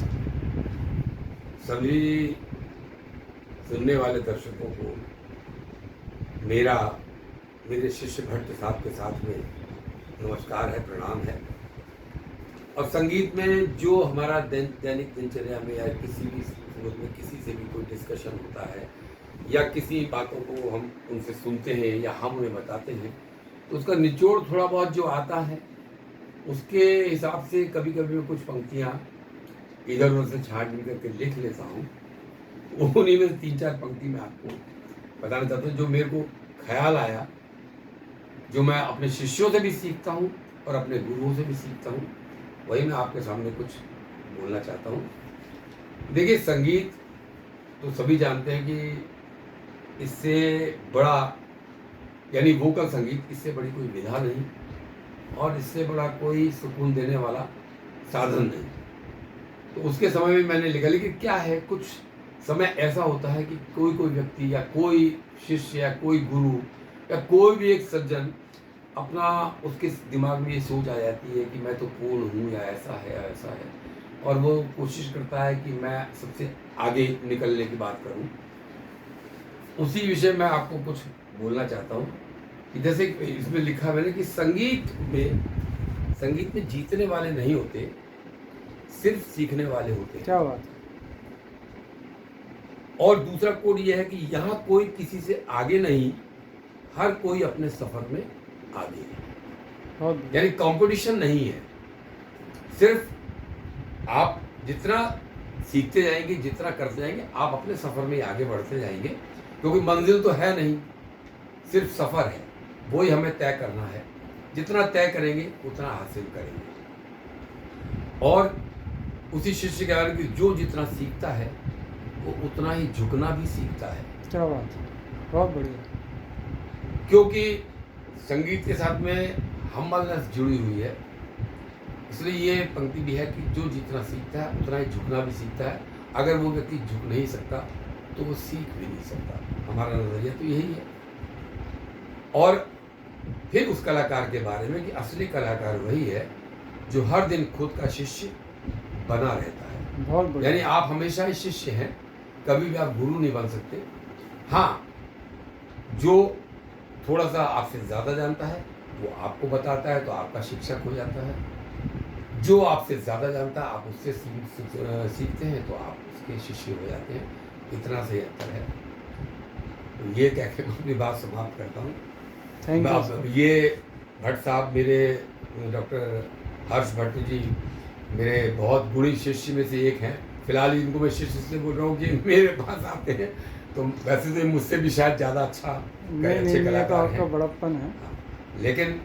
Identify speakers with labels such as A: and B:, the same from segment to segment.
A: Sir.
B: सभी सुनने वाले दर्शकों को मेरा मेरे शिष्य भट्ट साहब के साथ में नमस्कार है, प्रणाम है। और संगीत में जो हमारा दैनिक दिनचर्या में या किसी भी सूरत में किसी से भी कोई डिस्कशन होता है या किसी बातों को हम उनसे सुनते हैं या हम उन्हें बताते हैं, तो उसका निचोड़ थोड़ा बहुत जो आता है उसके हिसाब से कभी कभी मैं कुछ पंक्तियाँ इधर उधर से छाँट करके लिख लेता हूँ। उन्हीं में 3-4 पंक्ति में आपको बताना चाहता हूँ जो मेरे को ख्याल आया, जो मैं अपने शिष्यों से भी सीखता हूँ और अपने गुरुओं से भी सीखता हूँ, वही मैं आपके सामने कुछ बोलना चाहता हूँ। देखिए, संगीत तो सभी जानते हैं कि इससे बड़ा, यानी वोकल संगीत, इससे बड़ी कोई विधा नहीं और इससे बड़ा कोई सुकून देने वाला साधन नहीं। तो उसके समय में मैंने लिखा, लेकिन क्या है, कुछ समय ऐसा होता है कि कोई व्यक्ति या कोई शिष्य या कोई गुरु या कोई भी एक सज्जन अपना, उसके दिमाग में ये सोच आ जाती है कि मैं तो पूर्ण हूँ या ऐसा है या ऐसा है, और वो कोशिश करता है कि मैं सबसे आगे निकलने की बात करूँ। उसी विषय में आपको कुछ बोलना चाहता हूँ कि जैसे इसमें लिखा मैंने कि संगीत में जीतने वाले नहीं होते, सिर्फ सीखने वाले होते हैं।
A: क्या बात है।
B: और दूसरा कोड यह है कि यहाँ कोई किसी से आगे नहीं, हर कोई अपने सफर में आगे है। यानी कंपटीशन नहीं है, सिर्फ आप जितना सीखते जाएंगे, जितना करते जाएंगे, आप अपने सफर में आगे बढ़ते जाएंगे, क्योंकि मंजिल तो है नहीं, सिर्फ सफर है, वही हमें तय करना है। जितना तय करेंगे उतना हासिल करेंगे। और उसी शिष्य के बारे में जो जितना सीखता है वो उतना ही झुकना भी सीखता है।
A: क्या बात है, बहुत बढ़िया।
B: क्योंकि संगीत के साथ में हम्बलनेस जुड़ी हुई है, इसलिए ये पंक्ति भी है कि जो जितना सीखता है उतना ही झुकना भी सीखता है। अगर वो व्यक्ति झुक नहीं सकता तो वो सीख भी नहीं सकता। हमारा नजरिया तो यही है। और फिर उस कलाकार के बारे में कि असली कलाकार वही है जो हर दिन खुद का शिष्य बना रहता है।
A: बहुत बढ़िया।
B: यानी आप हमेशा ही शिष्य हैं, कभी भी आप गुरु नहीं बन सकते। हाँ, जो थोड़ा सा आपसे ज़्यादा जानता है वो आपको बताता है तो आपका शिक्षक हो जाता है। जो आपसे ज़्यादा जानता है आप उससे सीखते हैं तो आप उसके शिष्य हो जाते हैं। इतना से अंतर है। तो ये कह के मैं अपनी बात समाप्त करता हूँ।
A: Thank you.
B: ये भट्ट साहब, मेरे डॉक्टर हर्ष भट्ट जी मेरे बहुत गुणी शिष्य में से एक हैं। फिलहाल इनको मैं शिष्य से बोल रहा हूँ कि मेरे पास आते हैं, तो वैसे तो मुझसे भी शायद ज़्यादा अच्छे कलाकार हैं।
A: आपका बड़प्पन है।
B: हाँ, लेकिन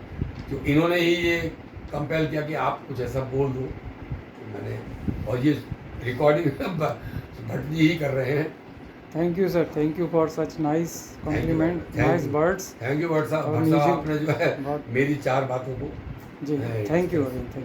B: जो इन्होंने ही ये कंपेल किया कि आप कुछ ऐसा बोल दो, तो मैंने, और ये रिकॉर्डिंग भट्ट जी ही कर रहे हैं।
A: Thank you sir, thank you for such nice compliment, nice words.
B: Thank you Bhatt साहब। आपने जो है मेरी 4 बातों को
A: जी, थैंक यू, थैंक यू।